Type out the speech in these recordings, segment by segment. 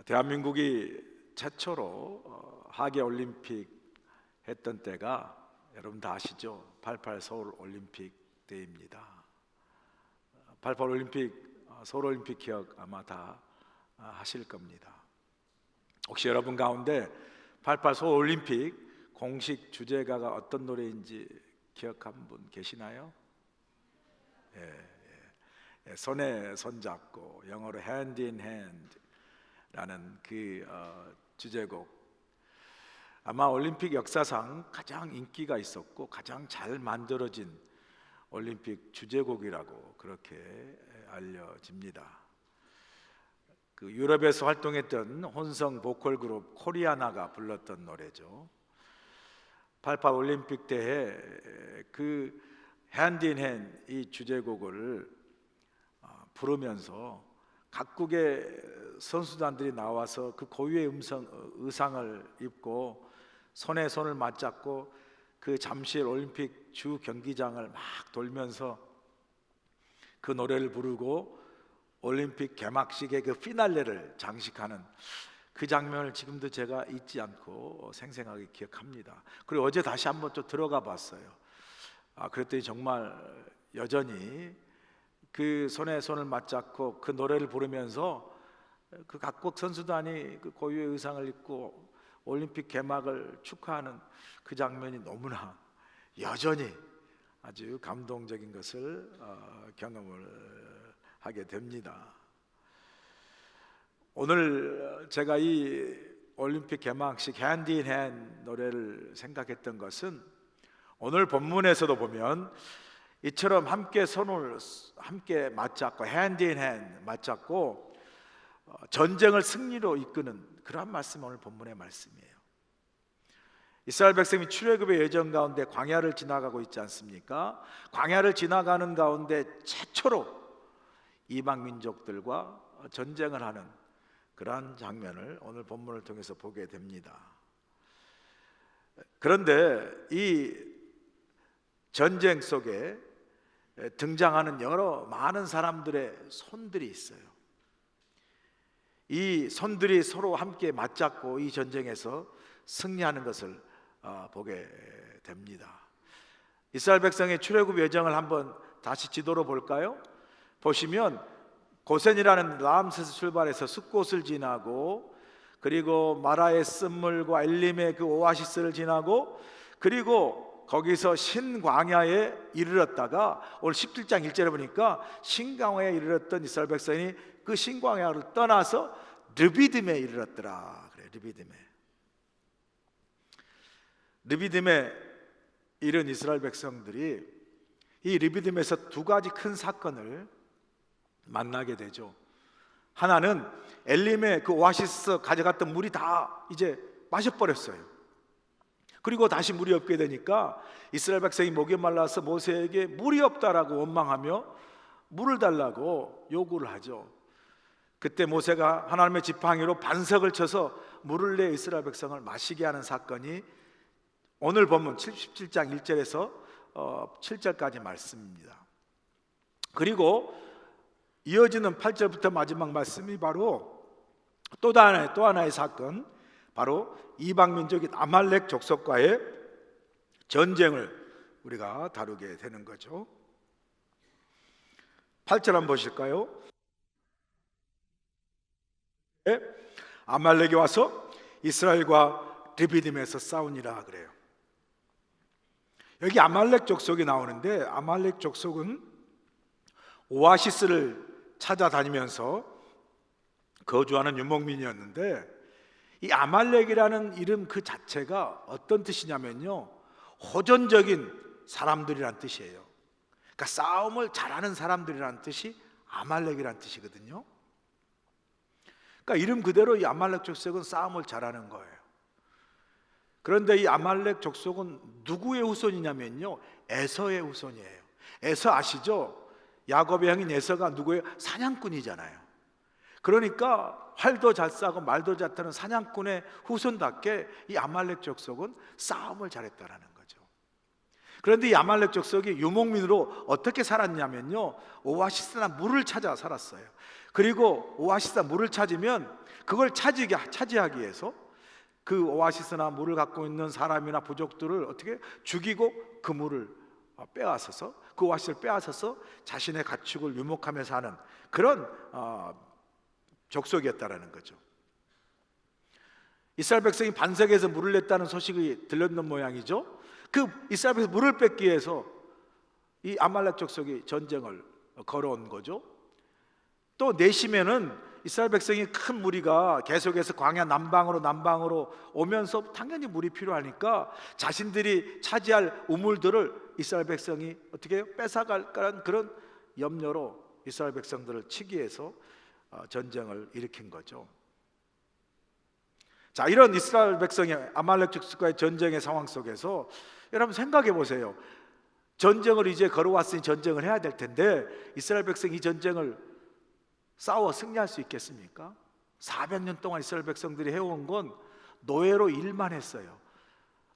대한민국이 최초로 하계 올림픽 했던 때가 여러분 다 아시죠? 88 서울 올림픽 때입니다. 88 올림픽, 서울 올림픽 기억 아마 다 하실 겁니다. 혹시 여러분 가운데 88 서울 올림픽 공식 주제가가 어떤 노래인지 기억한 분 계시나요? 손에 손 잡고 영어로 hand in hand 라는 그 주제곡, 아마 올림픽 역사상 가장 인기가 있었고 가장 잘 만들어진 올림픽 주제곡이라고 그렇게 알려집니다. 그 유럽에서 활동했던 혼성 보컬 그룹 코리아나가 불렀던 노래죠. 88 올림픽 때에 그 hand in hand 이 주제곡을 부르면서 각국의 선수단들이 나와서 그 고유의 의상을 입고 손에 손을 맞잡고 그 잠실 올림픽 주 경기장을 막 돌면서 그 노래를 부르고 올림픽 개막식의 그 피날레를 장식하는 그 장면을 지금도 제가 잊지 않고 생생하게 기억합니다. 그리고 어제 다시 한번 또 들어가 봤어요. 그랬더니 정말 여전히 그 손에 손을 맞잡고 그 노래를 부르면서 그 각국 선수단이 그 고유의 의상을 입고 올림픽 개막을 축하하는 그 장면이 너무나 여전히 아주 감동적인 것을 경험을 하게 됩니다. 오늘 제가 이 올림픽 개막식 hand in hand 노래를 생각했던 것은 오늘 본문에서도 보면 이처럼 함께 손을 함께 맞잡고 hand in hand 맞잡고 전쟁을 승리로 이끄는 그러한 말씀이 오늘 본문의 말씀이에요. 이스라엘 백성이 출애굽의 여정 가운데 광야를 지나가고 있지 않습니까? 광야를 지나가는 가운데 최초로 이방 민족들과 전쟁을 하는 그러한 장면을 오늘 본문을 통해서 보게 됩니다. 그런데 이 전쟁 속에 등장하는 여러 많은 사람들의 손들이 있어요. 이 손들이 서로 함께 맞잡고 이 전쟁에서 승리하는 것을 보게 됩니다. 이스라엘 백성의 출애굽 여정을 한번 다시 지도로 볼까요? 보시면 고센이라는 라암세스 출발해서 숫곳을 지나고 그리고 마라의 쓴물과 엘림의 그 오아시스를 지나고 그리고 거기서 신광야에 이르렀다가 오늘 17장 1절에 보니까 신광야에 이르렀던 이스라엘 백성이 그 신광야를 떠나서 르비딤에 이르렀더라. 그래, 르비딤에 이른 이스라엘 백성들이 이 르비딤에서 두 가지 큰 사건을 만나게 되죠. 하나는 엘림의 그 오아시스 가져갔던 물이 다 이제 마셔버렸어요. 그리고 다시 물이 없게 되니까 이스라엘 백성이 목이 말라서 모세에게 물이 없다라고 원망하며 물을 달라고 요구를 하죠. 그때 모세가 하나님의 지팡이로 반석을 쳐서 물을 내 이스라엘 백성을 마시게 하는 사건이 오늘 본문 77장 1절에서 7절까지 말씀입니다. 그리고 이어지는 8절부터 마지막 말씀이 바로 또 하나의 사건, 바로 이방 민족인 아말렉 족속과의 전쟁을 우리가 다루게 되는 거죠. 8절 한번 보실까요? 아말렉이 와서 이스라엘과 르비딤에서 싸우니라 그래요. 여기 아말렉 족속이 나오는데 아말렉 족속은 오아시스를 찾아다니면서 거주하는 유목민이었는데 이 아말렉이라는 이름 그 자체가 어떤 뜻이냐면요, 호전적인 사람들이란 뜻이에요. 그러니까 싸움을 잘하는 사람들이란 뜻이 아말렉이란 뜻이거든요. 그러니까 이름 그대로 이 아말렉 족속은 싸움을 잘하는 거예요. 그런데 이 아말렉 족속은 누구의 후손이냐면요, 에서의 후손이에요. 에서 아시죠? 야곱의 형인 에서가 누구예요? 사냥꾼이잖아요. 그러니까 활도 잘 쏴고 말도 잘 타는 사냥꾼의 후손답게 이 아말렉 족속은 싸움을 잘했다라는 거죠. 그런데 이 아말렉 족속이 유목민으로 어떻게 살았냐면요, 오아시스나 물을 찾아 살았어요. 그리고 오아시스나 물을 찾으면 그걸 차지하기 위해서 그 오아시스나 물을 갖고 있는 사람이나 부족들을 어떻게 죽이고 그 물을 빼앗아서, 그 오아시스를 빼앗아서 자신의 가축을 유목하며 사는 그런 족속이었다라는 거죠. 이스라엘 백성이 반석에서 물을 냈다는 소식이 들렸는 모양이죠. 그 이스라엘 백성이 물을 뺏기 위해서 이 아말렉 족속이 전쟁을 걸어온 거죠. 또 내심에는 이스라엘 백성이 큰 무리가 계속해서 광야 남방으로 오면서 당연히 물이 필요하니까 자신들이 차지할 우물들을 이스라엘 백성이 어떻게 해요? 뺏어갈까라는 그런 염려로 이스라엘 백성들을 치기 위해서 전쟁을 일으킨 거죠. 자, 이런 이스라엘 백성이 아말렉 족속과의 전쟁의 상황 속에서 여러분 생각해 보세요. 전쟁을 이제 걸어왔으니 전쟁을 해야 될 텐데 이스라엘 백성이 이 전쟁을 싸워 승리할 수 있겠습니까? 400년 동안 이스라엘 백성들이 해온 건 노예로 일만 했어요.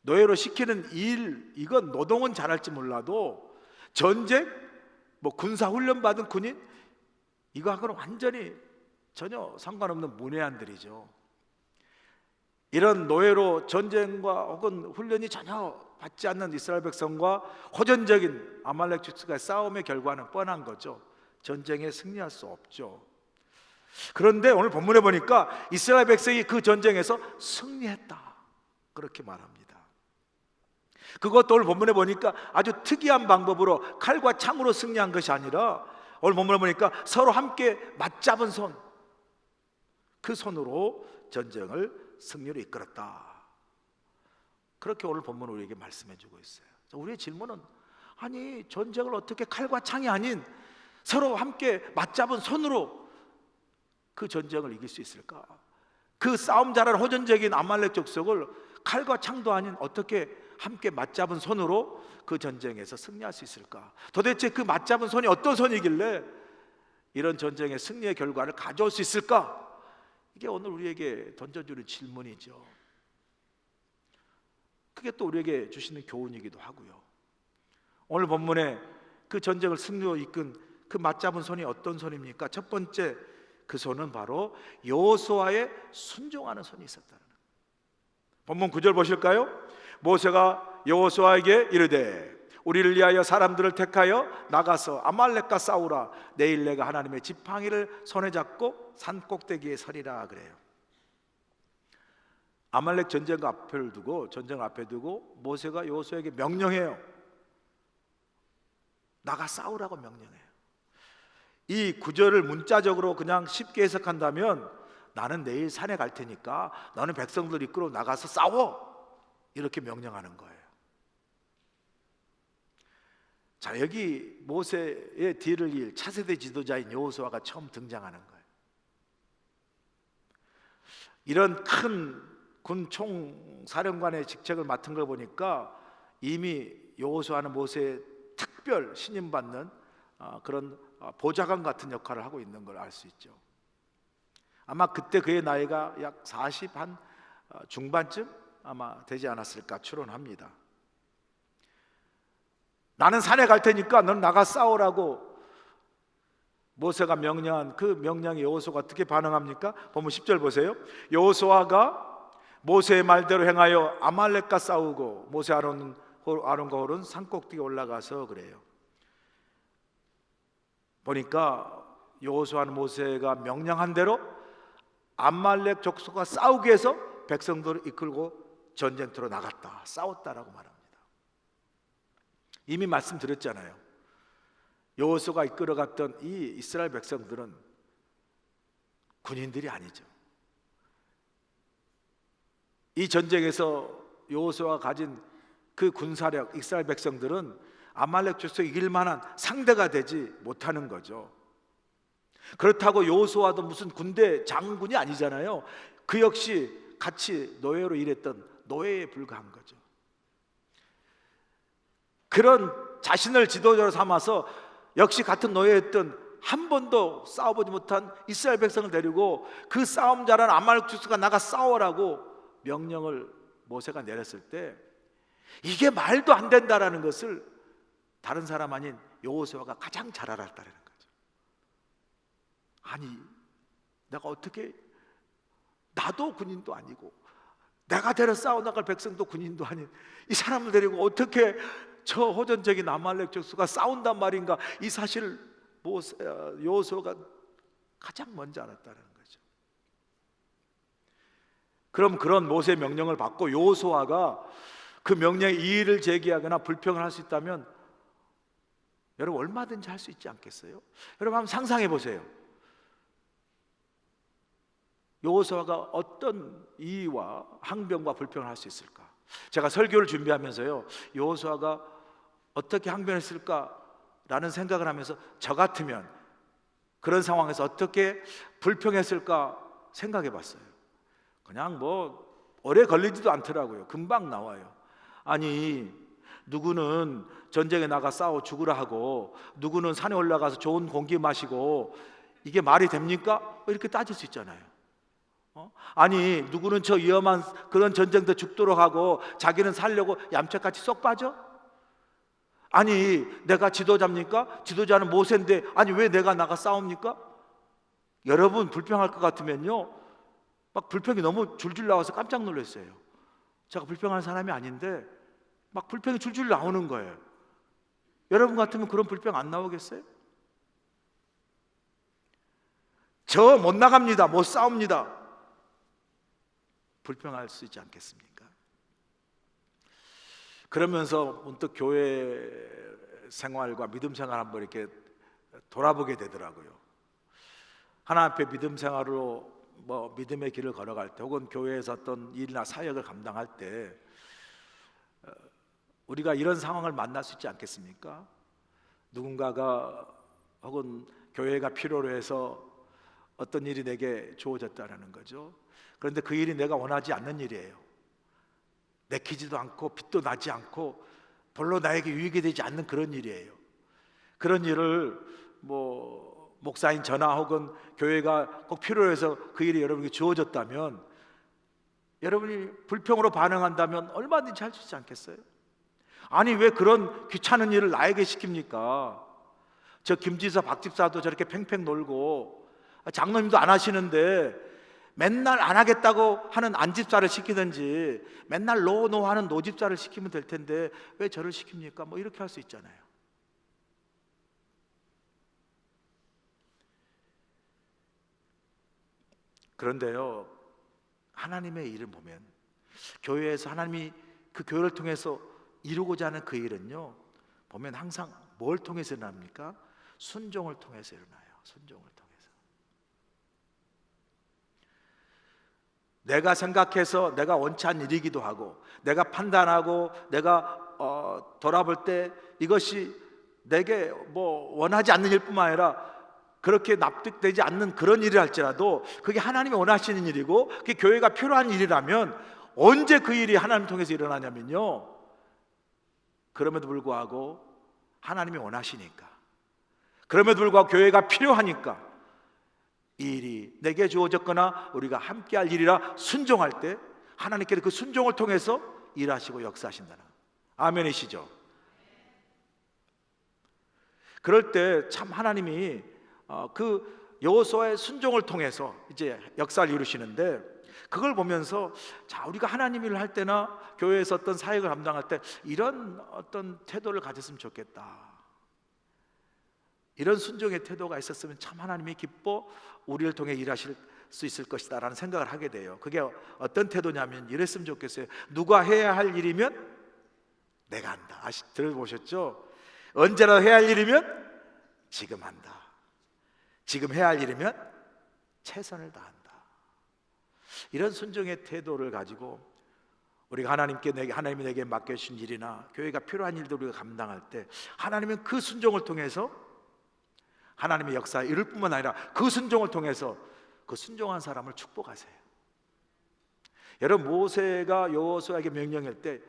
노예로 시키는 일, 이건 노동은 잘할지 몰라도 전쟁, 군사 훈련 받은 군인, 이거하고는 완전히 전혀 상관없는 문외한들이죠. 이런 노예로 전쟁과 혹은 훈련이 전혀 받지 않는 이스라엘 백성과 호전적인 아말렉 족속과의 싸움의 결과는 뻔한 거죠. 전쟁에 승리할 수 없죠. 그런데 오늘 본문에 보니까 이스라엘 백성이 그 전쟁에서 승리했다, 그렇게 말합니다. 그것도 오늘 본문에 보니까 아주 특이한 방법으로 칼과 창으로 승리한 것이 아니라 오늘 본문에 보니까 서로 함께 맞잡은 손, 그 손으로 전쟁을 승리로 이끌었다, 그렇게 오늘 본문은 우리에게 말씀해 주고 있어요. 우리의 질문은, 아니 전쟁을 어떻게 칼과 창이 아닌 서로 함께 맞잡은 손으로 그 전쟁을 이길 수 있을까? 그 싸움 잘하는 호전적인 아말렉 족속을 칼과 창도 아닌 어떻게 함께 맞잡은 손으로 그 전쟁에서 승리할 수 있을까? 도대체 그 맞잡은 손이 어떤 손이길래 이런 전쟁의 승리의 결과를 가져올 수 있을까? 이게 오늘 우리에게 던져주는 질문이죠. 그게 또 우리에게 주시는 교훈이기도 하고요. 오늘 본문에 그 전쟁을 승리로 이끈 그 맞잡은 손이 어떤 손입니까? 첫 번째, 그 손은 바로 여호수아의 순종하는 손이 있었다는 거예요. 본문 9절 보실까요? 모세가 여호수아에게 이르되 우리를 위하여 사람들을 택하여 나가서 아말렉과 싸우라. 내일 내가 하나님의 지팡이를 손에 잡고 산 꼭대기에 서리라 그래요. 아말렉 전쟁 앞에 두고 모세가 여호수아에게 명령해요. 나가 싸우라고 명령해요. 이 구절을 문자적으로 그냥 쉽게 해석한다면, 나는 내일 산에 갈 테니까 너는 백성들 이끌어 나가서 싸워, 이렇게 명령하는 거예요. 자, 여기 모세의 뒤를 이을 차세대 지도자인 여호수아가 처음 등장하는 거예요. 이런 큰 군 총사령관의 직책을 맡은 걸 보니까 이미 여호수아는 모세의 특별 신임받는 그런 보좌관 같은 역할을 하고 있는 걸 알 수 있죠. 아마 그때 그의 나이가 약 40 중반쯤 아마 되지 않았을까 추론합니다. 나는 산에 갈 테니까 넌 나가 싸우라고 모세가 명령한 그 명령에 여호수아가 어떻게 반응합니까? 본문 10절 보세요. 여호수아가 모세의 말대로 행하여 아말렉과 싸우고 모세 아론과 홀은 산꼭대기에 올라가서 그래요. 보니까 여호수아는 모세가 명령한 대로 아말렉 족속과 싸우기 위해서 백성들을 이끌고 전쟁터로 나갔다, 싸웠다라고 말합니다. 이미 말씀드렸잖아요. 여호수아가 이끌어갔던 이 이스라엘 백성들은 군인들이 아니죠. 이 전쟁에서 여호수아가 가진 그 군사력, 이스라엘 백성들은 아말렉 족속이 이길 만한 상대가 되지 못하는 거죠. 그렇다고 여호수아도 무슨 군대 장군이 아니잖아요. 그 역시 같이 노예로 일했던 노예에 불과한 거죠. 그런 자신을 지도자로 삼아서 역시 같은 노예였던, 한 번도 싸워보지 못한 이스라엘 백성을 데리고 그 싸움 잘하는 아말렉 족속과 나가 싸워라고 명령을 모세가 내렸을 때, 이게 말도 안 된다라는 것을 다른 사람 아닌 여호수아가 가장 잘 알았다는 거죠. 아니, 내가 어떻게 나도 군인도 아니고 내가 데려 싸워나갈 백성도 군인도 아닌 이 사람을 데리고 어떻게 저 호전적인 아말렉 족속과 싸운단 말인가? 이 사실을 여호수아가 가장 먼저 알았다는 거죠. 그럼 그런 모세의 명령을 받고 여호수아가 그 명령에 이의를 제기하거나 불평을 할 수 있다면 여러분 얼마든지 할 수 있지 않겠어요? 여러분 한번 상상해 보세요. 여호수아가 어떤 이의와 항변과 불평을 할 수 있을까? 제가 설교를 준비하면서요, 여호수아가 어떻게 항변했을까라는 생각을 하면서 저 같으면 그런 상황에서 어떻게 불평했을까 생각해 봤어요. 그냥 뭐 오래 걸리지도 않더라고요. 금방 나와요. 아니, 누구는 전쟁에 나가 싸워 죽으라 하고 누구는 산에 올라가서 좋은 공기 마시고 이게 말이 됩니까? 이렇게 따질 수 있잖아요. 아니, 누구는 저 위험한 그런 전쟁도 죽도록 하고 자기는 살려고 얌체같이 쏙 빠져? 아니, 내가 지도자입니까? 지도자는 모세인데 아니 왜 내가 나가 싸웁니까? 여러분 불평할 것 같으면요, 막 불평이 너무 줄줄 나와서 깜짝 놀랐어요. 제가 불평하는 사람이 아닌데 막 불평이 줄줄 나오는 거예요. 여러분 같으면 그런 불평 안 나오겠어요? 저 못 나갑니다, 못 싸웁니다, 불평할 수 있지 않겠습니까? 그러면서 문득 교회 생활과 믿음 생활 한번 이렇게 돌아보게 되더라고요. 하나님 앞에 믿음 생활로 뭐 믿음의 길을 걸어갈 때 혹은 교회에서 어떤 일이나 사역을 감당할 때 우리가 이런 상황을 만날 수 있지 않겠습니까? 누군가가 혹은 교회가 필요로 해서 어떤 일이 내게 주어졌다는 거죠. 그런데 그 일이 내가 원하지 않는 일이에요. 내키지도 않고 빛도 나지 않고 별로 나에게 유익이 되지 않는 그런 일이에요. 그런 일을 뭐 목사인 저나 혹은 교회가 꼭 필요로 해서 그 일이 여러분에게 주어졌다면 여러분이 불평으로 반응한다면 얼마든지 할 수 있지 않겠어요? 아니, 왜 그런 귀찮은 일을 나에게 시킵니까? 저 김지사 박집사도 저렇게 팽팽 놀고 장로님도 안 하시는데 맨날 안 하겠다고 하는 안집사를 시키든지 맨날 노노 하는 노집사를 시키면 될 텐데 왜 저를 시킵니까? 뭐 이렇게 할 수 있잖아요. 그런데요, 하나님의 일을 보면 교회에서 하나님이 그 교회를 통해서 이루고자 하는 그 일은요, 보면 항상 뭘 통해서 일어납니까? 순종을 통해서 일어나요. 순종을 통해서. 내가 생각해서 내가 원치 않는 일이기도 하고 내가 판단하고 내가 돌아볼 때 이것이 내게 뭐 원하지 않는 일뿐만 아니라 그렇게 납득되지 않는 그런 일을 할지라도 그게 하나님이 원하시는 일이고 그게 교회가 필요한 일이라면 언제 그 일이 하나님 통해서 일어나냐면요, 그럼에도 불구하고 하나님이 원하시니까, 그럼에도 불구하고 교회가 필요하니까 이 일이 내게 주어졌거나 우리가 함께할 일이라 순종할 때 하나님께서 그 순종을 통해서 일하시고 역사하신다는, 아멘이시죠? 그럴 때 참 하나님이 그 여호수아의 순종을 통해서 이제 역사를 이루시는데, 그걸 보면서 자, 우리가 하나님 일을 할 때나 교회에서 어떤 사역을 감당할 때 이런 어떤 태도를 가졌으면 좋겠다, 이런 순종의 태도가 있었으면 참 하나님이 기뻐 우리를 통해 일하실 수 있을 것이다 라는 생각을 하게 돼요. 그게 어떤 태도냐면 이랬으면 좋겠어요. 누가 해야 할 일이면 내가 한다. 들어보셨죠? 언제나 해야 할 일이면 지금 한다. 지금 해야 할 일이면 최선을 다한다. 이런 순종의 태도를 가지고 우리가 하나님이 내게 맡겨주신 일이나 교회가 필요한 일들 우리가 감당할 때 하나님은 그 순종을 통해서 하나님의 역사에 이룰 뿐만 아니라 그 순종을 통해서 그 순종한 사람을 축복하세요. 여러분, 모세가 여호수아에게 명령할 때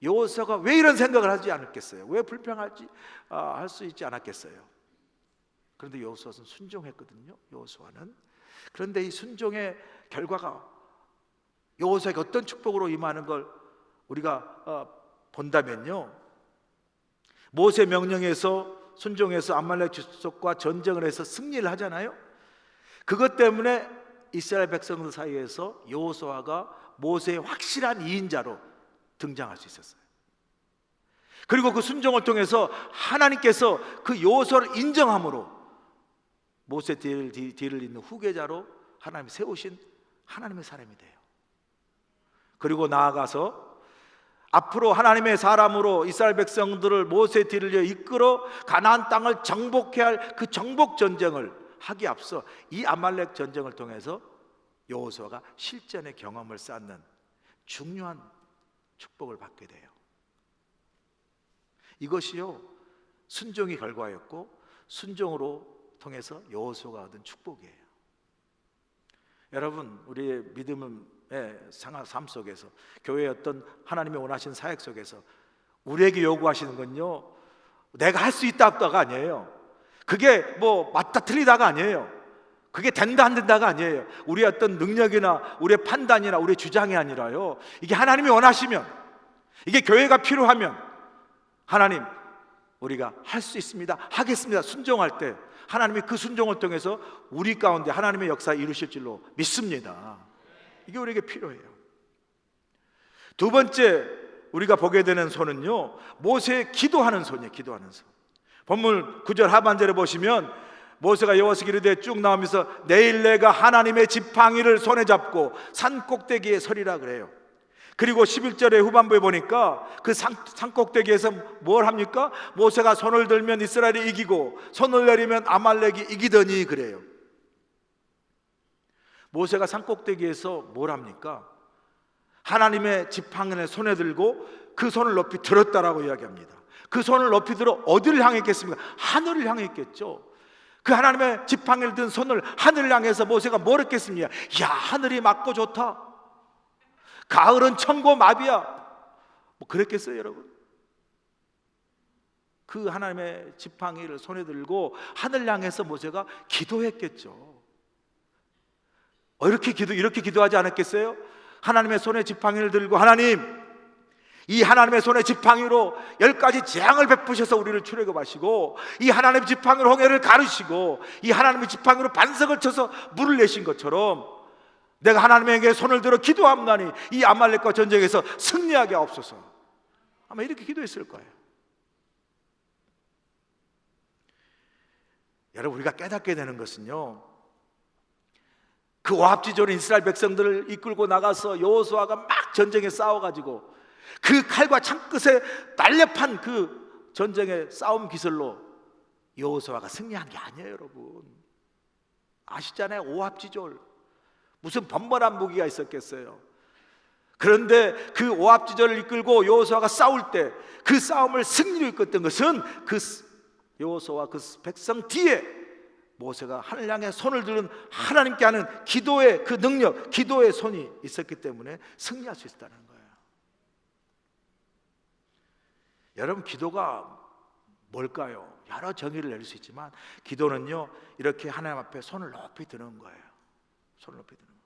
여호수아가 왜 이런 생각을 하지 않았겠어요? 왜 불평할지 할 수 있지 않았겠어요? 그런데 여호수아는 순종했거든요. 여호수아는. 그런데 이 순종의 결과가 여호수아에게 어떤 축복으로 임하는 걸 우리가 본다면요, 모세 명령에서 순종해서 아말렉 족속과 전쟁을 해서 승리를 하잖아요. 그것 때문에 이스라엘 백성들 사이에서 여호수아가 모세의 확실한 이인자로 등장할 수 있었어요. 그리고 그 순종을 통해서 하나님께서 그 여호수아를 인정함으로 모세 뒤를 잇는 후계자로 하나님이 세우신 하나님의 사람이 돼요. 그리고 나아가서 앞으로 하나님의 사람으로 이스라엘 백성들을 모세 뒤를 이끌어 가나안 땅을 정복해야 할 그 정복 전쟁을 하기 앞서 이 아말렉 전쟁을 통해서 여호수아가 실전의 경험을 쌓는 중요한 축복을 받게 돼요. 이것이요 순종의 결과였고 순종으로 통해서 여호수아가 얻은 축복이에요. 여러분, 우리의 믿음의 삶 속에서, 교회의 어떤 하나님의 원하신 사역 속에서 우리에게 요구하시는 건요, 내가 할 수 있다 없다가 아니에요. 그게 뭐 맞다 틀리다가 아니에요. 그게 된다 안 된다가 아니에요. 우리의 어떤 능력이나 우리의 판단이나 우리의 주장이 아니라요, 이게 하나님이 원하시면, 이게 교회가 필요하면 하나님, 우리가 할 수 있습니다, 하겠습니다, 순종할 때 하나님이 그 순종을 통해서 우리 가운데 하나님의 역사 이루실 줄로 믿습니다. 이게 우리에게 필요해요. 두 번째 우리가 보게 되는 손은요, 모세의 기도하는 손이에요. 기도하는 손. 본문 9절 하반절에 보시면 모세가 여호와께 이르되 쭉 나오면서 내일 내가 하나님의 지팡이를 손에 잡고 산 꼭대기에 서리라 그래요. 그리고 11절의 후반부에 보니까 그 산 꼭대기에서 뭘 합니까? 모세가 손을 들면 이스라엘이 이기고 손을 내리면 아말렉이 이기더니 그래요. 모세가 산 꼭대기에서 뭘 합니까? 하나님의 지팡이를 손에 들고 그 손을 높이 들었다라고 이야기합니다. 그 손을 높이 들어 어디를 향했겠습니까? 하늘을 향했겠죠. 그 하나님의 지팡이를 든 손을 하늘을 향해서 모세가 뭘 했겠습니까? 야, 하늘이 맑고 좋다, 가을은 천고마비야, 뭐 그랬겠어요 여러분? 그 하나님의 지팡이를 손에 들고 하늘 향해서 모세가 기도했겠죠. 이렇게 기도하지 않았겠어요? 하나님의 손에 지팡이를 들고, 하나님, 이 하나님의 손에 지팡이로 10가지 재앙을 베푸셔서 우리를 출애굽하시고, 이 하나님의 지팡이로 홍해를 가르시고, 이 하나님의 지팡이로 반석을 쳐서 물을 내신 것처럼 내가 하나님에게 손을 들어 기도함나니 이 아말렉과 전쟁에서 승리하게 하옵소서. 아마 이렇게 기도했을 거예요. 여러분, 우리가 깨닫게 되는 것은요, 그 오합지졸인 이스라엘 백성들을 이끌고 나가서 여호수아가 막 전쟁에 싸워가지고 그 칼과 창끝에 날렵한 그 전쟁의 싸움 기술로 여호수아가 승리한 게 아니에요. 여러분 아시잖아요. 오합지졸, 무슨 번번한 무기가 있었겠어요. 그런데 그 오합지졸을 이끌고 여호수아가 싸울 때 그 싸움을 승리로 이끌었던 것은 그 여호수아와 그 백성 뒤에 모세가 하늘 향해 손을 들은 하나님께 하는 기도의 그 능력, 기도의 손이 있었기 때문에 승리할 수 있었다는 거예요. 여러분, 기도가 뭘까요? 여러 정의를 내릴 수 있지만 기도는요, 이렇게 하나님 앞에 손을 높이 드는 거예요. 손을 높이 드는 거예요.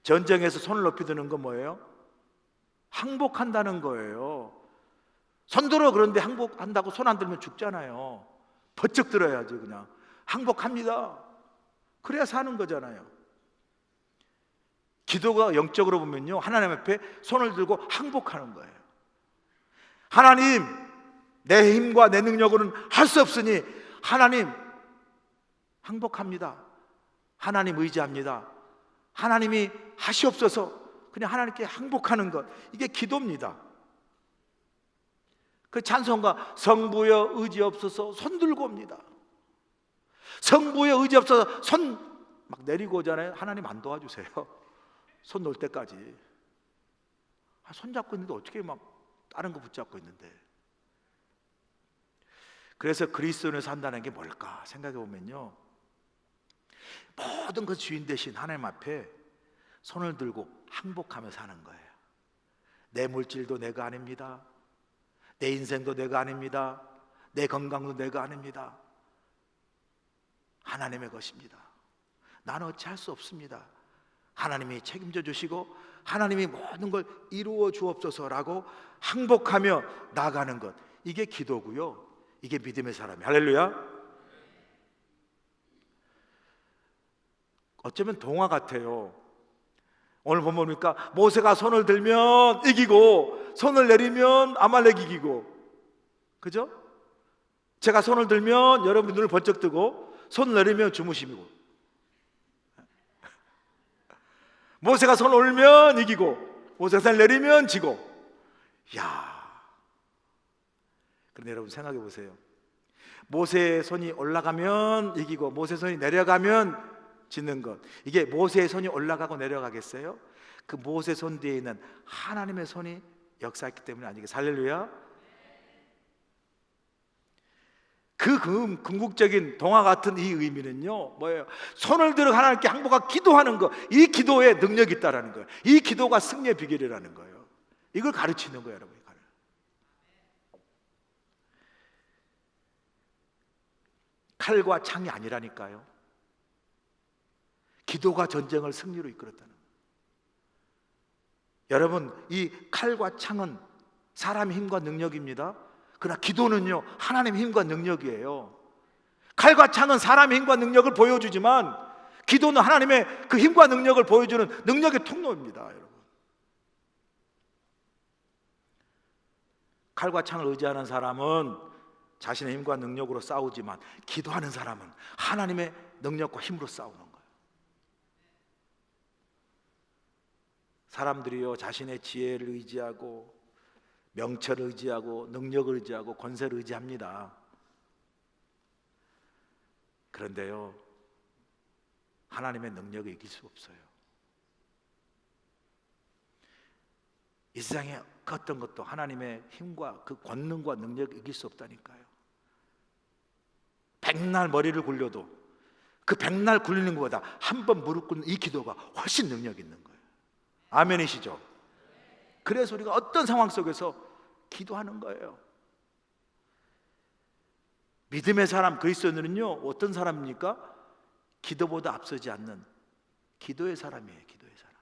전쟁에서 손을 높이 드는 건 뭐예요? 항복한다는 거예요. 손 들어. 그런데 항복한다고 손 안 들면 죽잖아요. 번쩍 들어야지. 그냥 항복합니다, 그래야 사는 거잖아요. 기도가 영적으로 보면요, 하나님 앞에 손을 들고 항복하는 거예요. 하나님, 내 힘과 내 능력으로는 할 수 없으니 하나님 항복합니다, 하나님 의지합니다, 하나님이 하시옵소서. 그냥 하나님께 항복하는 것, 이게 기도입니다. 그 찬송가 성부여 의지없어서 손 들고 옵니다. 성부여 의지없어서 손 막 내리고 오잖아요. 하나님 안 도와주세요. 손 놓을 때까지. 손 잡고 있는데 어떻게 막 다른 거 붙잡고 있는데. 그래서 그리스도인을 산다는 게 뭘까 생각해 보면요, 모든 그 주인 되신 하나님 앞에 손을 들고 항복하며 사는 거예요. 내 물질도 내가 아닙니다, 내 인생도 내가 아닙니다, 내 건강도 내가 아닙니다, 하나님의 것입니다. 나는 어찌할 수 없습니다. 하나님이 책임져 주시고 하나님이 모든 걸 이루어 주옵소서라고 항복하며 나아가는 것, 이게 기도고요, 이게 믿음의 사람이에요. 할렐루야. 어쩌면 동화 같아요. 오늘 보면 뭡니까? 모세가 손을 들면 이기고 손을 내리면 아말렉 이기고, 그죠? 제가 손을 들면 여러분 눈을 번쩍 뜨고 손을 내리면 주무심이고, 모세가 손을 올면 이기고 모세가 손을 내리면 지고. 야, 그런데 여러분 생각해 보세요. 모세의 손이 올라가면 이기고 모세의 손이 내려가면 짓는 것, 이게 모세의 손이 올라가고 내려가겠어요? 그 모세 손 뒤에 있는 하나님의 손이 역사했기 때문에 아니겠어요? 할렐루야. 그 궁극적인 동화 같은 이 의미는요 뭐예요? 손을 들어 하나님께 항복하고 기도하는 것, 이 기도에 능력이 있다라는 거예요. 이 기도가 승리의 비결이라는 거예요. 이걸 가르치는 거예요, 여러분. 칼과 창이 아니라니까요. 기도가 전쟁을 승리로 이끌었다는 거예요. 여러분, 이 칼과 창은 사람의 힘과 능력입니다. 그러나 기도는요 하나님의 힘과 능력이에요. 칼과 창은 사람의 힘과 능력을 보여주지만 기도는 하나님의 그 힘과 능력을 보여주는 능력의 통로입니다. 여러분, 칼과 창을 의지하는 사람은 자신의 힘과 능력으로 싸우지만 기도하는 사람은 하나님의 능력과 힘으로 싸우는 거예요. 사람들이요 자신의 지혜를 의지하고 명철을 의지하고 능력을 의지하고 권세를 의지합니다. 그런데요 하나님의 능력을 이길 수 없어요. 이 세상에 어떤 것도 하나님의 힘과 그 권능과 능력을 이길 수 없다니까요. 백날 머리를 굴려도 그 백날 굴리는 것보다 한 번 무릎 꿇는 이 기도가 훨씬 능력 있는 거예요. 아멘이시죠? 그래서 우리가 어떤 상황 속에서 기도하는 거예요. 믿음의 사람 그리스도인은요 어떤 사람입니까? 기도보다 앞서지 않는 기도의 사람이에요. 기도의 사람.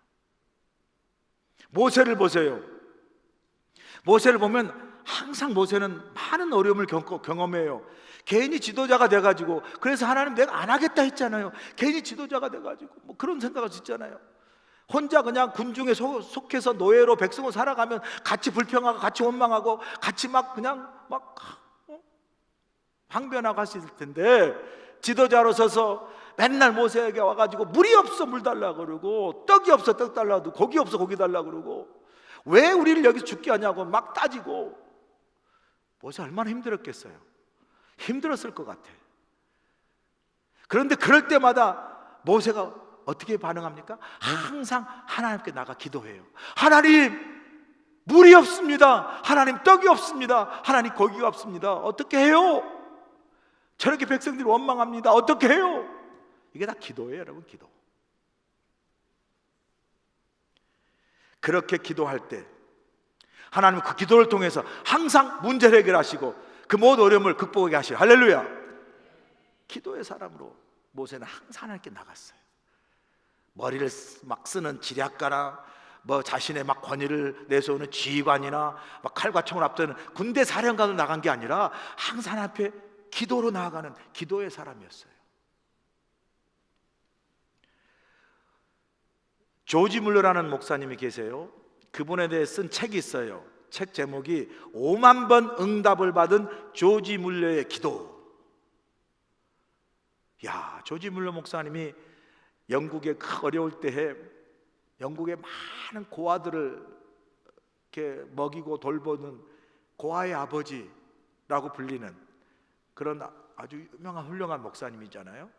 모세를 보세요. 모세를 보면 항상 모세는 많은 어려움을 경험해요. 괜히 지도자가 돼가지고, 그래서 하나님 내가 안 하겠다 했잖아요. 괜히 지도자가 돼가지고 뭐 그런 생각을 짓잖아요. 혼자 그냥 군중에 속해서 노예로 백성으로 살아가면 같이 불평하고 같이 원망하고 같이 막 그냥 막 항변하고 할 수 있을 텐데, 지도자로 서서 맨날 모세에게 와가지고 물이 없어 물 달라 그러고 떡이 없어 떡 달라 그러고 고기 없어 고기 달라 그러고 왜 우리를 여기서 죽게 하냐고 막 따지고. 모세 얼마나 힘들었겠어요. 힘들었을 것 같아. 그런데 그럴 때마다 모세가 어떻게 반응합니까? 항상 하나님께 나가 기도해요. 하나님 물이 없습니다. 하나님 떡이 없습니다. 하나님 고기가 없습니다. 어떻게 해요? 저렇게 백성들이 원망합니다. 어떻게 해요? 이게 다 기도예요, 여러분. 기도. 그렇게 기도할 때 하나님은 그 기도를 통해서 항상 문제를 해결하시고 그 모든 어려움을 극복하게 하시요. 할렐루야. 기도의 사람으로 모세는 항상 하나님께 나갔어요. 머리를 막 쓰는 지략가나 뭐 자신의 막 권위를 내세우는 지휘관이나 막 칼과 총을 앞두는 군대 사령관으로 나간 게 아니라 항상 하나님 앞에 기도로 나아가는 기도의 사람이었어요. 조지 물러라는 목사님이 계세요. 그분에 대해 쓴 책이 있어요. 책 제목이 5만 번 응답을 받은 조지 물러의 기도. 야, 조지 물러 목사님이 영국의 어려울 때에 영국의 많은 고아들을 이렇게 먹이고 돌보는 고아의 아버지라고 불리는 그런 아주 유명한 훌륭한 목사님이잖아요.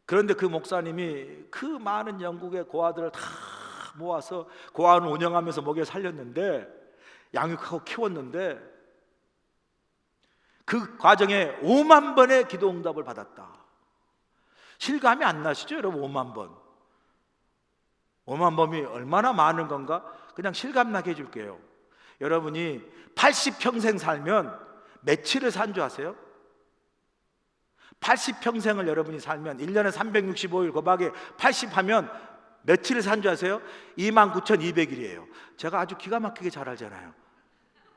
그런데 그 목사님이 그 많은 영국의 고아들을 다 모아서 고아원을 운영하면서 먹여 살렸는데, 양육하고 키웠는데 그 과정에 5만 번의 기도 응답을 받았다. 실감이 안 나시죠, 여러분? 5만 번. 5만 번이 얼마나 많은 건가? 그냥 실감나게 해줄게요. 여러분이 80평생 살면 며칠을 산 줄 아세요? 80평생을 여러분이 살면 1년에 365일 곱하기 80하면 며칠을 산 줄 아세요? 29,200일이에요. 제가 아주 기가 막히게 잘 알잖아요.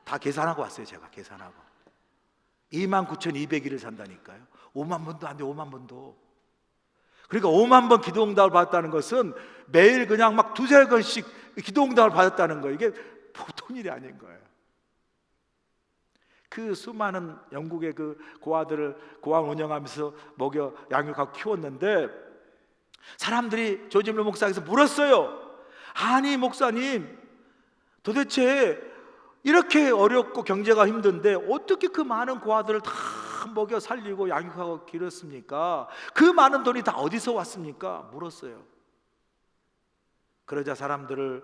다 계산하고 왔어요. 제가 계산하고 29,200일을 산다니까요. 5만 번도 안 돼. 5만 번도. 그러니까 5만 번 기도 응답을 받았다는 것은 매일 그냥 막 두세 번씩 기도 응답을 받았다는 거예요. 이게 보통 일이 아닌 거예요. 그 수많은 영국의 그 고아들을 고아 운영하면서 먹여 양육하고 키웠는데, 사람들이 조지 밀러 목사에게서 물었어요. 아니 목사님, 도대체 이렇게 어렵고 경제가 힘든데 어떻게 그 많은 고아들을 다 먹여 살리고 양육하고 기르습니까? 그 많은 돈이 다 어디서 왔습니까? 물었어요. 그러자 사람들을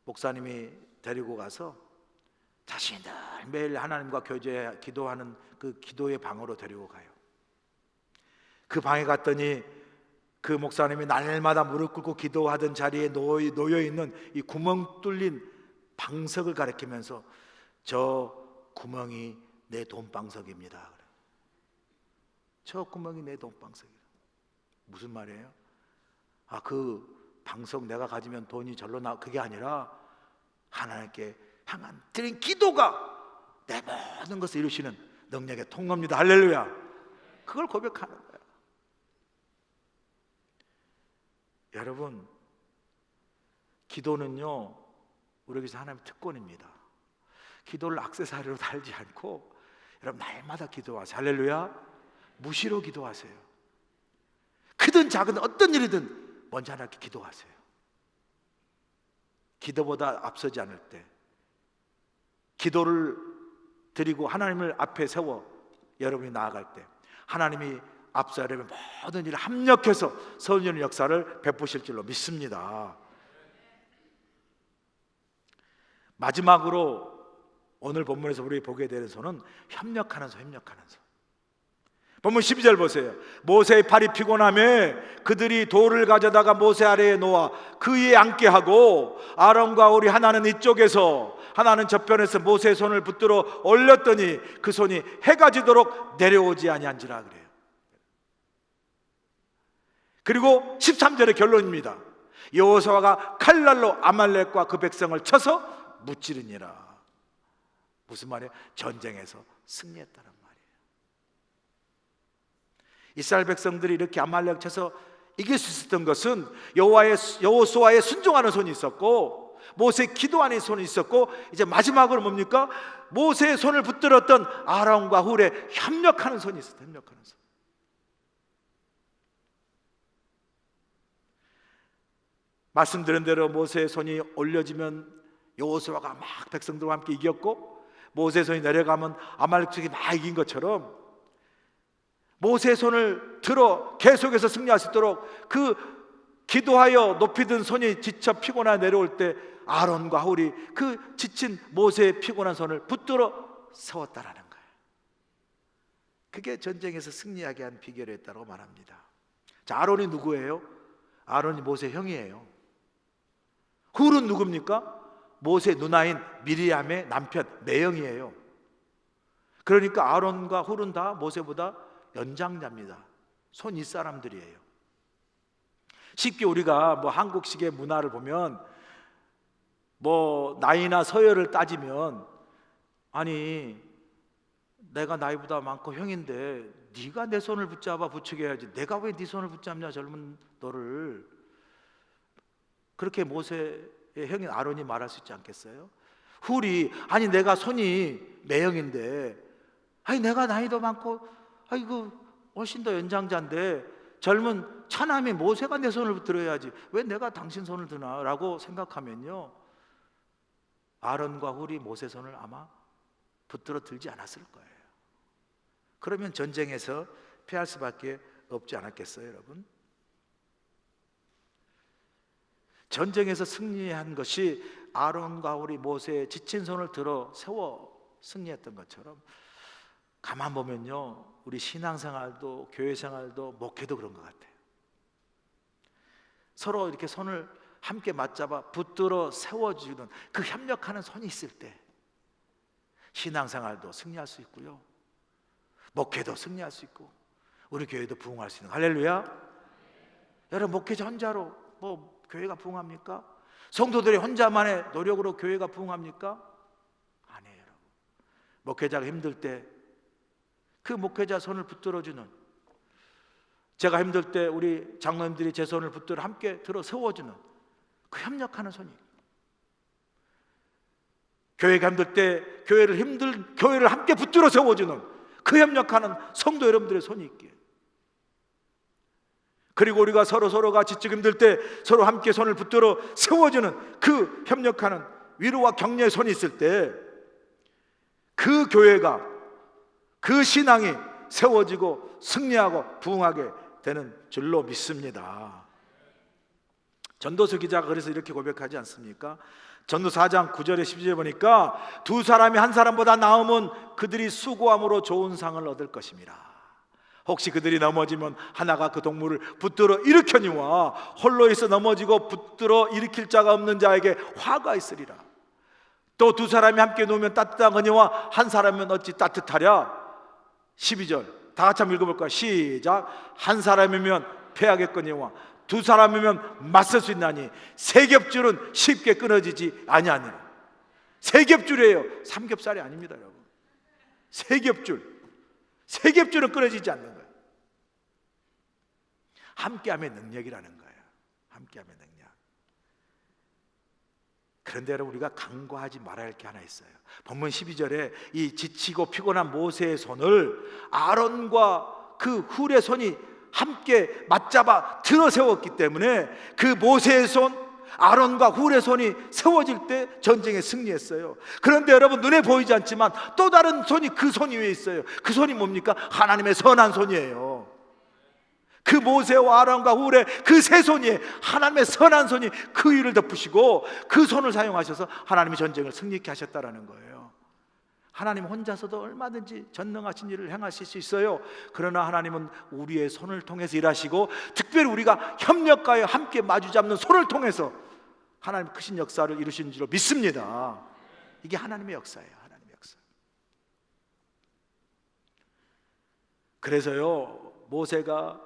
목사님이 데리고 가서 자신들 매일 하나님과 교제 기도하는 그 기도의 방으로 데리고 가요. 그 방에 갔더니 그 목사님이 날마다 무릎 꿇고 기도하던 자리에 놓여 있는 이 구멍 뚫린 방석을 가리키면서 저 구멍이 내 돈방석입니다. 저 구멍이 내 돈방석이라. 무슨 말이에요? 그 방석 내가 가지면 돈이 절로 그게 아니라 하나님께 향한 드린 기도가 내 모든 것을 이루시는 능력의 통로입니다. 할렐루야. 그걸 고백하는 거예요. 여러분, 기도는요 우리에게서 하나님의 특권입니다. 기도를 액세서리로 달지 않고 여러분 날마다 기도하세요. 할렐루야. 무시로 기도하세요. 크든 작은 어떤 일이든 먼저 하나님께 기도하세요. 기도보다 앞서지 않을 때, 기도를 드리고 하나님을 앞에 세워 여러분이 나아갈 때 하나님이 앞서 여러분의 모든 일을 합력해서 선한 역사를 베푸실 줄로 믿습니다. 마지막으로 오늘 본문에서 우리 보게 되는 소는 협력하는 소. 본문 12절 보세요. 모세의 팔이 피곤하며 그들이 돌을 가져다가 모세 아래에 놓아 그 위에 앉게 하고 아론과 홀이 하나는 이쪽에서 하나는 저편에서 모세의 손을 붙들어 올렸더니 그 손이 해가 지도록 내려오지 아니한지라 그래요. 그리고 13절의 결론입니다. 여호수아가 칼날로 아말렉과 그 백성을 쳐서 무찌르니라. 무슨 말이에요? 전쟁에서 승리했다는 말이에요. 이스라엘 백성들이 이렇게 아말렉 쳐서 이길 수 있었던 것은 여호수아의 순종하는 손이 있었고 모세의 기도하는 손이 있었고, 이제 마지막으로 뭡니까? 모세의 손을 붙들었던 아론과 훌의 협력하는 손이 있었어요. 협력하는 손. 말씀드린 대로 모세의 손이 올려지면 여호수아가 막 백성들과 함께 이겼고, 모세의 손이 내려가면 아말렉 쪽이 막 이긴 것처럼 모세의 손을 들어 계속해서 승리할 수 있도록 그 기도하여 높이 든 손이 지쳐 피곤하여 내려올 때 아론과 훌이 그 지친 모세의 피곤한 손을 붙들어 세웠다라는 거예요. 그게 전쟁에서 승리하게 한 비결이었다고 말합니다. 자, 아론이 누구예요? 아론이 모세의 형이에요. 훌은 누굽니까? 모세의 누나인 미리암의 남편 매형이에요. 그러니까 아론과 훌은 다 모세보다 연장자입니다. 손 윗사람들이에요. 쉽게 우리가 뭐 한국식의 문화를 보면 뭐 나이나 서열을 따지면, 아니 내가 나이보다 많고 형인데 네가 내 손을 붙잡아 부추겨야지, 내가 왜 네 손을 붙잡냐 젊은 너를. 그렇게 모세의 형인 아론이 말할 수 있지 않겠어요? 훌이 아니 내가 손이 매형인데, 아니 내가 나이도 많고 아이고 훨씬 더 연장자인데 젊은 차남이 모세가 내 손을 들어야지 왜 내가 당신 손을 드나 라고 생각하면요, 아론과 훌이 모세 손을 아마 붙들어 들지 않았을 거예요. 그러면 전쟁에서 패할 수밖에 없지 않았겠어요, 여러분? 전쟁에서 승리한 것이 아론과 훌이 모세의 지친 손을 들어 세워 승리했던 것처럼, 가만 보면요 우리 신앙생활도 교회생활도 목회도 그런 것 같아요. 서로 이렇게 손을 함께 맞잡아 붙들어 세워주는 그 협력하는 손이 있을 때 신앙생활도 승리할 수 있고요, 목회도 승리할 수 있고, 우리 교회도 부흥할 수 있는. 할렐루야. 여러분, 목회자 혼자로 뭐 교회가 부흥합니까? 성도들이 혼자만의 노력으로 교회가 부흥합니까? 아니에요, 여러분. 목회자가 힘들 때 그 목회자 손을 붙들어주는 제가 힘들 때 우리 장로님들이 제 손을 붙들어 함께 들어 세워주는 그 협력하는 손이, 교회가 힘들 때 교회를 함께 붙들어 세워주는 그 협력하는 성도 여러분들의 손이 있기에, 그리고 우리가 서로가 지치고 힘들 때 서로 함께 손을 붙들어 세워주는 그 협력하는 위로와 격려의 손이 있을 때 그 교회가, 그 신앙이 세워지고 승리하고 부흥하게 되는 줄로 믿습니다. 전도서 기자가 그래서 이렇게 고백하지 않습니까? 전도 4장 9절에 10절에 보니까 두 사람이 한 사람보다 나으면 그들이 수고함으로 좋은 상을 얻을 것입니다. 혹시 그들이 넘어지면 하나가 그 동물을 붙들어 일으켜니와 홀로 있어 넘어지고 붙들어 일으킬 자가 없는 자에게 화가 있으리라. 또 두 사람이 함께 놓으면 따뜻하거니와 한 사람은 어찌 따뜻하랴. 12절 다 같이 한번 읽어볼까요? 시작. 한 사람이면 패하겠거니와 두 사람이면 맞설 수 있나니 세 겹줄은 쉽게 끊어지지 아니하니라. 세 겹줄이에요. 삼겹살이 아닙니다, 여러분. 세 겹줄은 끊어지지 않는 거예요. 함께함의 능력이라는 거예요. 함께함의 능력. 그런데 여러분, 우리가 간과하지 말아야 할 게 하나 있어요. 본문 12절에 이 지치고 피곤한 모세의 손을 아론과 그 훌의 손이 함께 맞잡아 들어 세웠기 때문에 그 모세의 손, 아론과 훌의 손이 세워질 때 전쟁에 승리했어요. 그런데 여러분, 눈에 보이지 않지만 또 다른 손이 그 손 위에 있어요. 그 손이 뭡니까? 하나님의 선한 손이에요. 그 모세와 아론과 훌의 그 세 손이, 하나님의 선한 손이 그 위를 덮으시고 그 손을 사용하셔서 하나님이 전쟁을 승리케 하셨다라는 거예요. 하나님 혼자서도 얼마든지 전능하신 일을 행하실 수 있어요. 그러나 하나님은 우리의 손을 통해서 일하시고, 특별히 우리가 협력하여 함께 마주잡는 손을 통해서 하나님 크신 역사를 이루시는 줄로 믿습니다. 이게 하나님의 역사예요. 하나님의 역사. 그래서요, 모세가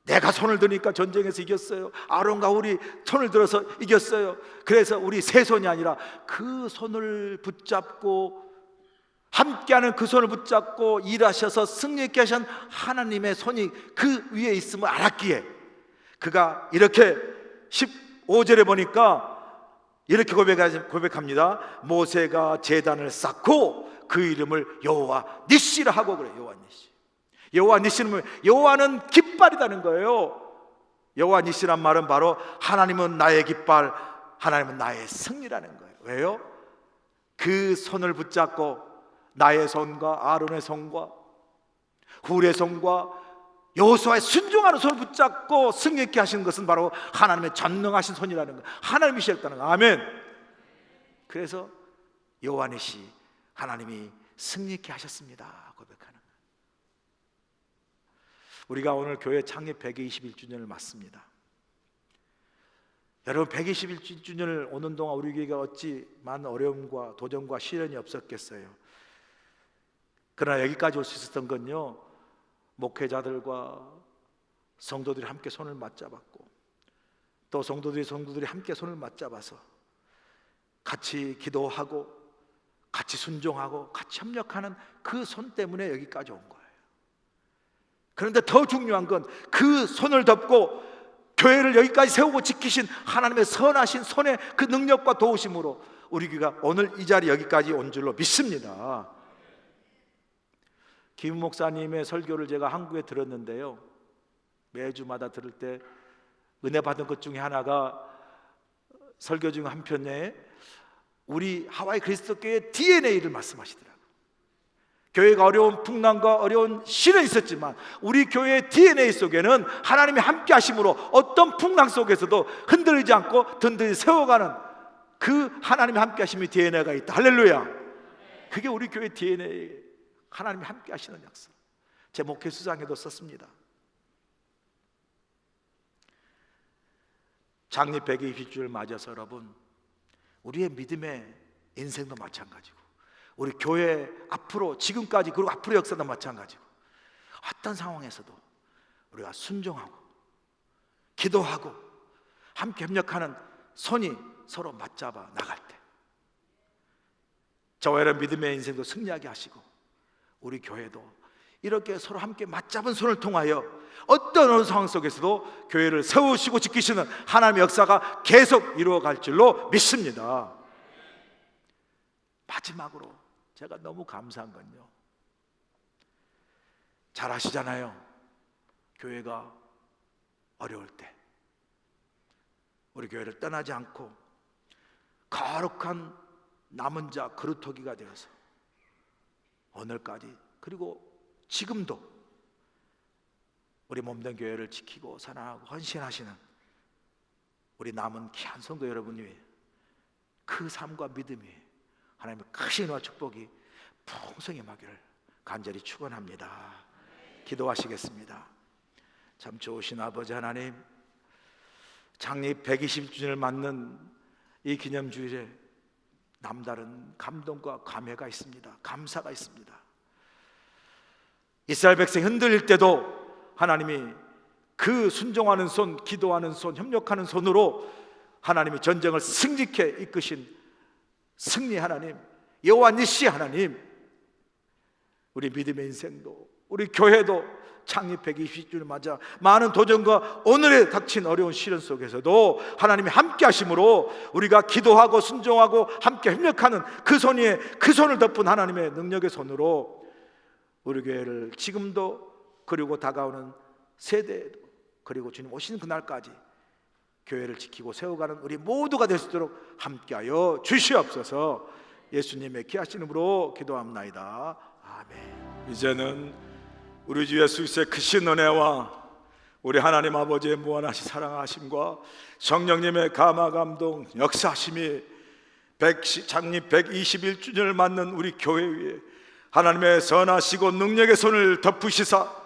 내가 손을 드니까 전쟁에서 이겼어요. 아론과 훌이 손을 들어서 이겼어요. 그래서 우리 세 손이 아니라 그 손을 붙잡고, 함께하는 그 손을 붙잡고 일하셔서 승리케 하신 하나님의 손이 그 위에 있음을 알았기에, 그가 이렇게 15절에 보니까 이렇게 고백합니다. 모세가 제단을 쌓고 그 이름을 여호와 니시라 하고 그래요. 여호와 니시. 여호와 니시는, 여호와는 깃발이라는 거예요. 여호와 니시란 말은 바로 하나님은 나의 깃발, 하나님은 나의 승리라는 거예요. 왜요? 그 손을 붙잡고 나의 손과 아론의 손과 훌의 손과 여호수아의 순종하는 손을 붙잡고 승리케 하시는 것은 바로 하나님의 전능하신 손이라는 거예요. 하나님이셨다는 거예요. 아멘. 그래서 여호와 니시, 하나님이 승리케 하셨습니다 고백하는 거예요. 우리가 오늘 교회 창립 121주년을 맞습니다. 여러분, 121주년을 오는 동안 우리 교회가 어찌 많은 어려움과 도전과 시련이 없었겠어요. 그러나 여기까지 올 수 있었던 건요, 목회자들과 성도들이 함께 손을 맞잡았고, 또 성도들이 함께 손을 맞잡아서 같이 기도하고 같이 순종하고 같이 협력하는 그 손 때문에 여기까지 온 거예요. 그런데 더 중요한 건 그 손을 덮고 교회를 여기까지 세우고 지키신 하나님의 선하신 손의 그 능력과 도우심으로 우리 교회가 오늘 이 자리 여기까지 온 줄로 믿습니다. 김 목사님의 설교를 제가 한국에 들었는데요, 매주마다 들을 때 은혜 받은 것 중에 하나가, 설교 중 한 편에 우리 하와이 그리스도교의 DNA를 말씀하시더라고요. 교회가 어려운 풍랑과 어려운 시련이 있었지만 우리 교회의 DNA 속에는 하나님이 함께 하심으로 어떤 풍랑 속에서도 흔들리지 않고 든든히 세워가는 그 하나님이 함께 하심의 DNA가 있다. 할렐루야. 그게 우리 교회 DNA, 하나님이 함께 하시는 역사. 제 목회 수장에도 썼습니다. 창립 120주를 맞아서 여러분, 우리의 믿음의 인생도 마찬가지고 우리 교회 앞으로, 지금까지 그리고 앞으로 역사도 마찬가지고, 어떤 상황에서도 우리가 순종하고 기도하고 함께 협력하는 손이 서로 맞잡아 나갈 때 저와 여러분 믿음의 인생도 승리하게 하시고, 우리 교회도 이렇게 서로 함께 맞잡은 손을 통하여 어떤 어느 상황 속에서도 교회를 세우시고 지키시는 하나님의 역사가 계속 이루어갈 줄로 믿습니다. 마지막으로 제가 너무 감사한 건요, 잘 아시잖아요. 교회가 어려울 때 우리 교회를 떠나지 않고 거룩한 남은 자 그루터기가 되어서 오늘까지, 그리고 지금도 우리 몸된 교회를 지키고 사랑하고 헌신하시는 우리 남은 귀한 성도 여러분 위해 그 삶과 믿음이 하나님의 크신 은혜와 축복이 풍성히 임하기를 간절히 축원합니다. 기도하시겠습니다. 참 좋으신 아버지 하나님, 창립 120주년을 맞는 이 기념주일에 남다른 감동과 감회가 있습니다. 감사가 있습니다. 이스라엘 백성이 흔들릴 때도 하나님이 그 순종하는 손, 기도하는 손, 협력하는 손으로 하나님이 전쟁을 승리케 이끄신 승리 하나님, 여호와 니시 하나님, 우리 믿음의 인생도, 우리 교회도 창립 120주를 맞아 많은 도전과 오늘에 닥친 어려운 시련 속에서도 하나님이 함께 하심으로 우리가 기도하고 순종하고 함께 협력하는 그 손 위에 그 손을 덮은 하나님의 능력의 손으로 우리 교회를 지금도, 그리고 다가오는 세대에도, 그리고 주님 오시는 그날까지 교회를 지키고 세워가는 우리 모두가 될 수 있도록 함께하여 주시옵소서. 예수님의 귀하신 이름으로 기도합나이다. 아멘. 이제는 우리 주 예수 그리스도의 크신 은혜와 우리 하나님 아버지의 무한하신 사랑하심과 성령님의 감화 감동 역사하심이 창립 121주년을 맞는 우리 교회 위에 하나님의 선하시고 능력의 손을 덮으시사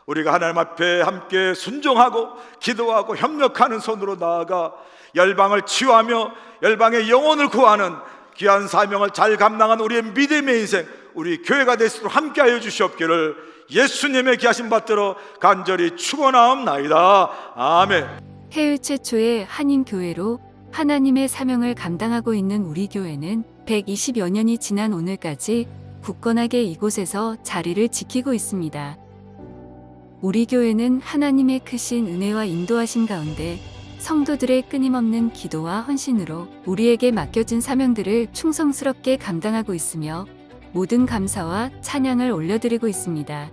우리가 하나님 앞에 함께 순종하고 기도하고 협력하는 손으로 나아가 열방을 치유하며 열방의 영혼을 구하는 귀한 사명을 잘 감당한 우리의 믿음의 인생, 우리 교회가 될 수 있도록 함께하여 주시옵기를 예수님의 귀하신 받들어 간절히 축원하옵나이다. 아멘. 해외 최초의 한인교회로 하나님의 사명을 감당하고 있는 우리 교회는 120여 년이 지난 오늘까지 굳건하게 이곳에서 자리를 지키고 있습니다. 우리 교회는 하나님의 크신 은혜와 인도하심 가운데 성도들의 끊임없는 기도와 헌신으로 우리에게 맡겨진 사명들을 충성스럽게 감당하고 있으며 모든 감사와 찬양을 올려드리고 있습니다.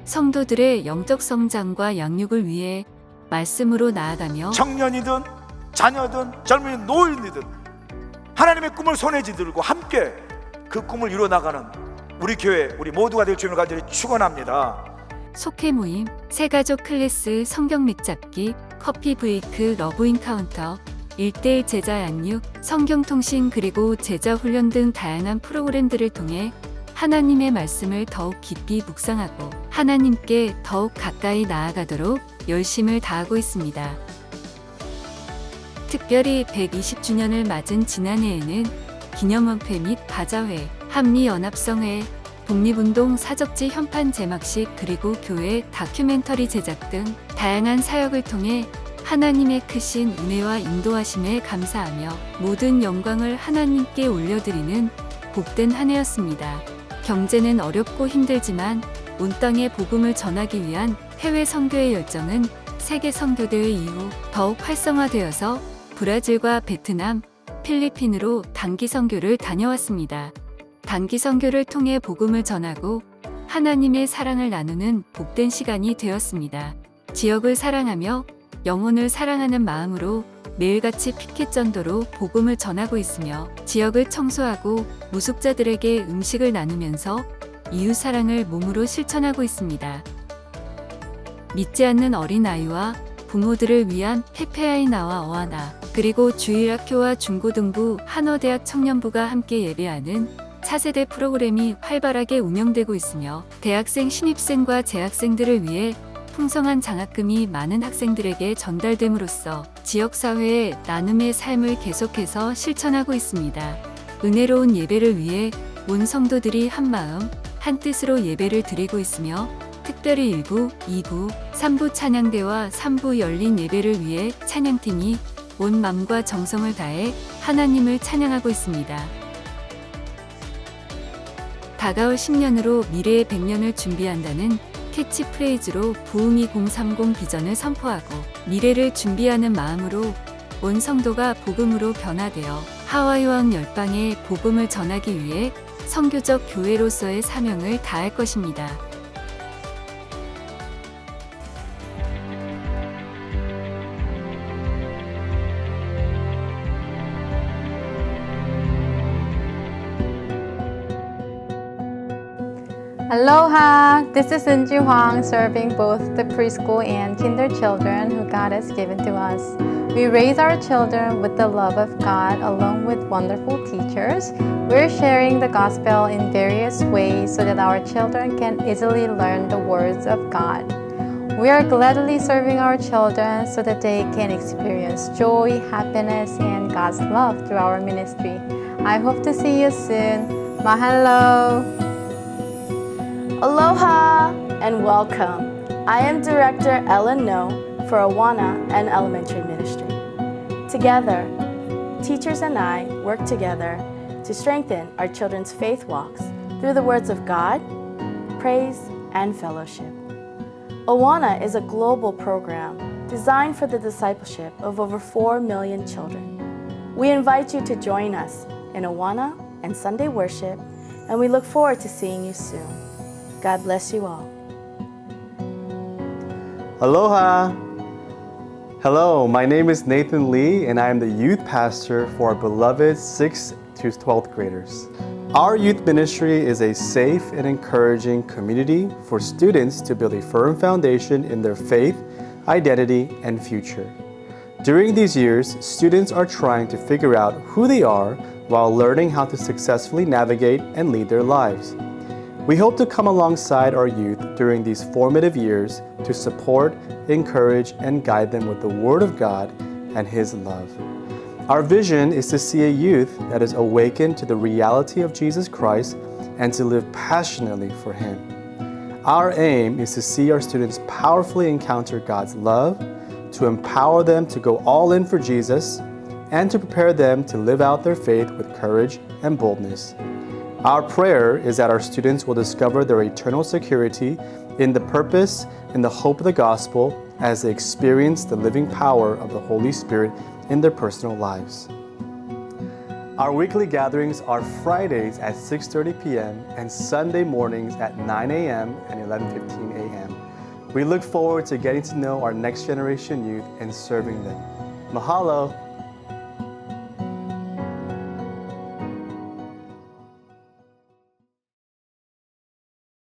성도들의 영적 성장과 양육을 위해 말씀으로 나아가며 청년이든 자녀든 젊은이 노인이든 하나님의 꿈을 손에 쥐들고 함께 그 꿈을 이루어나가는 우리 교회, 우리 모두가 될 주님을 간절히 축원합니다. 속회 모임, 새가족 클래스, 성경 믹잡기, 커피 브레이크, 러브 인카운터, 1:1 제자 양육, 성경통신, 그리고 제자 훈련 등 다양한 프로그램들을 통해 하나님의 말씀을 더욱 깊이 묵상하고 하나님께 더욱 가까이 나아가도록 열심을 다하고 있습니다. 특별히 120주년을 맞은 지난해에는 기념원회 및 바자회, 한미연합성회, 독립운동 사적지 현판 제막식, 그리고 교회 다큐멘터리 제작 등 다양한 사역을 통해 하나님의 크신 은혜와 인도하심에 감사하며 모든 영광을 하나님께 올려드리는 복된 한 해였습니다. 경제는 어렵고 힘들지만 온 땅에 복음을 전하기 위한 해외 선교의 열정은 세계 선교대회 이후 더욱 활성화되어서 브라질과 베트남, 필리핀으로 단기 선교를 다녀왔습니다. 단기 선교를 통해 복음을 전하고 하나님의 사랑을 나누는 복된 시간이 되었습니다. 지역을 사랑하며 영혼을 사랑하는 마음으로 매일같이 피켓 전도로 복음을 전하고 있으며 지역을 청소하고 무숙자들에게 음식을 나누면서 이웃 사랑을 몸으로 실천하고 있습니다. 믿지 않는 어린아이와 부모들을 위한 페페아이나와 어하나, 그리고 주일학교와 중고등부, 한어대학 청년부가 함께 예배하는 차세대 프로그램이 활발하게 운영되고 있으며 대학생, 신입생과 재학생들을 위해 풍성한 장학금이 많은 학생들에게 전달됨으로써 지역사회의 나눔의 삶을 계속해서 실천하고 있습니다. 은혜로운 예배를 위해 온 성도들이 한마음 한뜻으로 예배를 드리고 있으며 특별히 1부, 2부, 3부 찬양대와 3부 열린 예배를 위해 찬양팀이 온 마음과 정성을 다해 하나님을 찬양하고 있습니다. 다가올 10년으로 미래의 100년을 준비한다는 캐치프레이즈로 부흥 2030 비전을 선포하고 미래를 준비하는 마음으로 온 성도가 복음으로 변화되어 하와이와 열방에 복음을 전하기 위해 선교적 교회로서의 사명을 다할 것입니다. Aloha! This is Inju Huang serving both the preschool and kinder children who God has given to us. We raise our children with the love of God along with wonderful teachers. We're sharing the gospel in various ways so that our children can easily learn the words of God. We are gladly serving our children so that they can experience joy, happiness, and God's love through our ministry. I hope to see you soon. Mahalo! Aloha and welcome. I am Director Ellen No for Awana and Elementary Ministry. Together, teachers and I work together to strengthen our children's faith walks through the words of God, praise, and fellowship. Awana is a global program designed for the discipleship of over 4 million children. We invite you to join us in Awana and Sunday worship, and we look forward to seeing you soon. God bless you all. Aloha! Hello, my name is Nathan Lee and I am the youth pastor for our beloved 6th to 12th graders. Our youth ministry is a safe and encouraging community for students to build a firm foundation in their faith, identity, and future. During these years, students are trying to figure out who they are while learning how to successfully navigate and lead their lives. We hope to come alongside our youth during these formative years to support, encourage, and guide them with the Word of God and His love. Our vision is to see a youth that is awakened to the reality of Jesus Christ and to live passionately for Him. Our aim is to see our students powerfully encounter God's love, to empower them to go all in for Jesus, and to prepare them to live out their faith with courage and boldness. Our prayer is that our students will discover their eternal security in the purpose and the hope of the gospel as they experience the living power of the Holy Spirit in their personal lives. Our weekly gatherings are Fridays at 6:30 p.m. and Sunday mornings at 9 a.m. and 11:15 a.m. We look forward to getting to know our next generation youth and serving them. Mahalo!